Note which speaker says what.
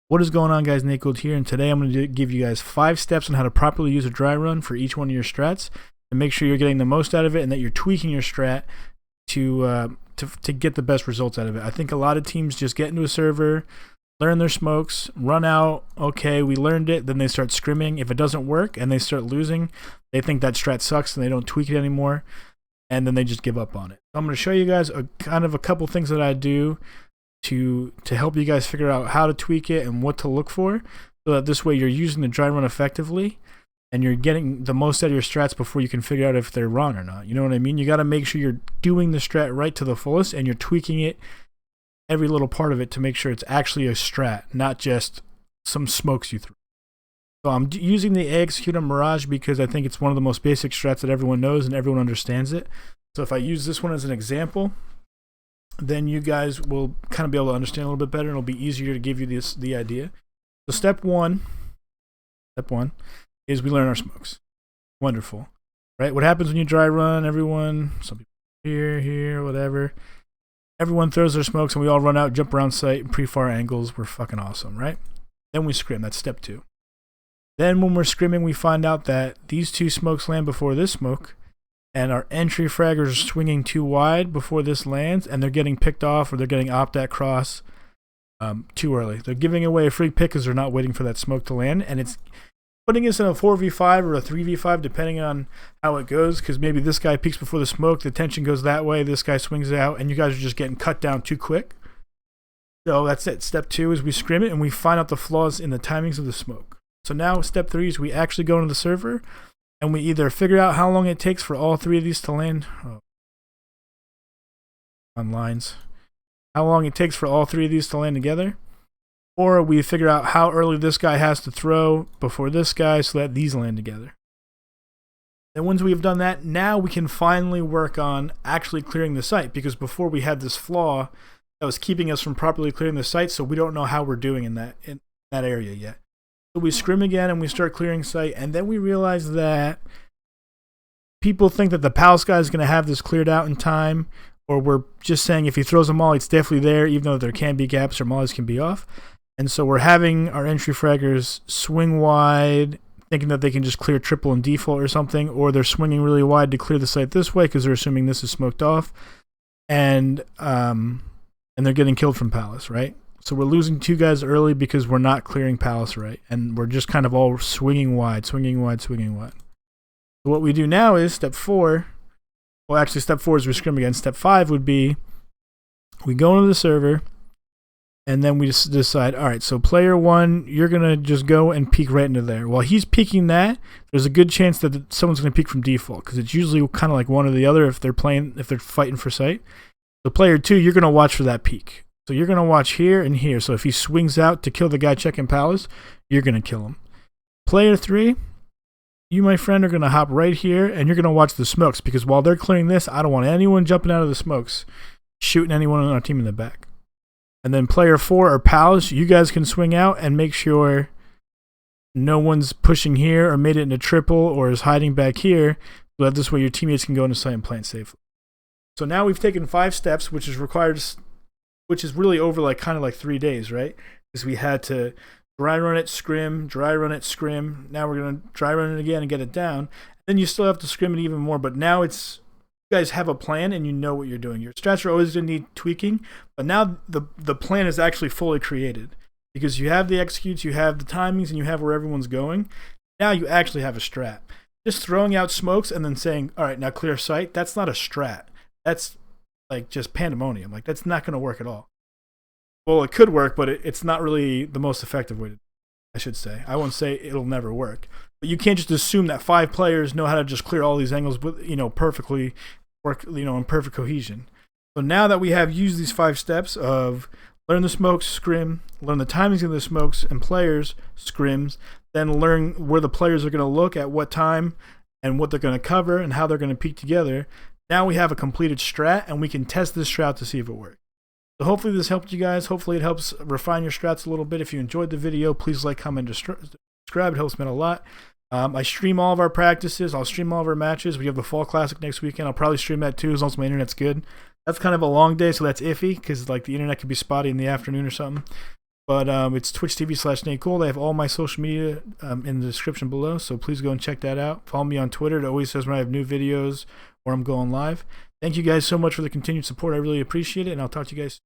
Speaker 1: What is going on, guys? Nate Gold here, and today I'm going to give you guys 5 steps on how to properly use a dry run for each one of your strats and make sure you're getting the most out of it and that you're tweaking your strat to get the best results out of it. I think a lot of teams just get into a server, learn their smokes, run out, okay, we learned it, then they start scrimming. If it doesn't work and they start losing, they think that strat sucks and they don't tweak it anymore, and then they just give up on it. So I'm going to show you guys a couple things that I do to help you guys figure out how to tweak it and what to look for, so that this way you're using the dry run effectively and you're getting the most out of your strats before you can figure out if they're wrong or not. You know what I mean? You got to make sure you're doing the strat right to the fullest and you're tweaking it, every little part of it, to make sure it's actually a strat, not just some smokes you threw. So I'm using the execute on Mirage because I think it's one of the most basic strats that everyone knows and everyone understands it. So if I use this one as an example, then you guys will kind of be able to understand a little bit better, and it'll be easier to give you the idea. So step one is we learn our smokes. Wonderful, right? What happens when you dry run? Everyone, some people here, whatever. Everyone throws their smokes, and we all run out, jump around site, and pre-fire angles. We're fucking awesome, right? Then we scrim. That's step 2. Then when we're scrimming, we find out that these 2 smokes land before this smoke, and our entry fraggers are swinging too wide before this lands, and they're getting picked off or they're getting opt-at cross too early. They're giving away a free pick because they're not waiting for that smoke to land, and it's putting us in a 4v5 or a 3v5 depending on how it goes, because maybe this guy peeks before the smoke, the tension goes that way, this guy swings out, and you guys are just getting cut down too quick. So that's it. Step 2 is we scrim it and we find out the flaws in the timings of the smoke. So now step 3 is we actually go into the server and we either figure out how long it takes for all 3 of these to land on lines, how long it takes for all 3 of these to land together, or we figure out how early this guy has to throw before this guy so that these land together. And once we've done that, now we can finally work on actually clearing the site, because before we had this flaw that was keeping us from properly clearing the site, so we don't know how we're doing in that area yet. So we scrim again and we start clearing site, and then we realize that people think that the palace guy is going to have this cleared out in time, or we're just saying if he throws a molly, it's definitely there, even though there can be gaps or mollies can be off. And so we're having our entry fraggers swing wide, thinking that they can just clear triple and default or something, or they're swinging really wide to clear the site this way because they're assuming this is smoked off, and they're getting killed from palace, right? So we're losing 2 guys early because we're not clearing palace right, and we're just kind of all swinging wide. So what we do now is step 4. Well, actually, step 4 is we scrim again. Step 5 would be we go into the server, and then we just decide, all right, so player 1, you're going to just go and peek right into there. While he's peeking that, there's a good chance that someone's going to peek from default, because it's usually kind of like one or the other if they're fighting for sight. So player 2, you're going to watch for that peek. So you're going to watch here and here. So if he swings out to kill the guy checking palace, you're going to kill him. Player 3, you, my friend, are going to hop right here, and you're going to watch the smokes, because while they're clearing this, I don't want anyone jumping out of the smokes, shooting anyone on our team in the back. And then player 4 or pals, you guys can swing out and make sure no one's pushing here or made it into triple or is hiding back here, so that this way your teammates can go into site and plant safely. So now we've taken 5 steps, which is really over kind of 3 days, right? Because we had to dry run it, scrim, dry run it, scrim. Now we're going to dry run it again and get it down. Then you still have to scrim it even more, but now you guys have a plan and you know what you're doing. Your strats are always going to need tweaking, but now the plan is actually fully created, because you have the executes, you have the timings, and you have where everyone's going. Now you actually have a strat. Just throwing out smokes and then saying, all right, now clear site, that's not a strat. That's just pandemonium. That's not going to work at all. Well, it could work, but it's not really the most effective way to, I should say. I won't say it'll never work. But you can't just assume that 5 players know how to just clear all these angles with, perfectly work, in perfect cohesion. So now that we have used these 5 steps of learn the smokes, scrim, learn the timings of the smokes and players, scrims, then learn where the players are going to look at what time and what they're going to cover and how they're going to peek together, now we have a completed strat, and we can test this strat to see if it works. So hopefully this helped you guys. Hopefully it helps refine your strats a little bit. If you enjoyed the video, please like, comment, subscribe. It helps me a lot. I stream all of our practices. I'll stream all of our matches. We have the Fall Classic next weekend. I'll probably stream that too, as long as my internet's good. That's kind of a long day, so that's iffy, because the internet could be spotty in the afternoon or something. But it's Twitch TV/NateGold. I have all my social media in the description below, so please go and check that out. Follow me on Twitter. It always says when I have new videos or I'm going live. Thank you guys so much for the continued support. I really appreciate it, and I'll talk to you guys soon.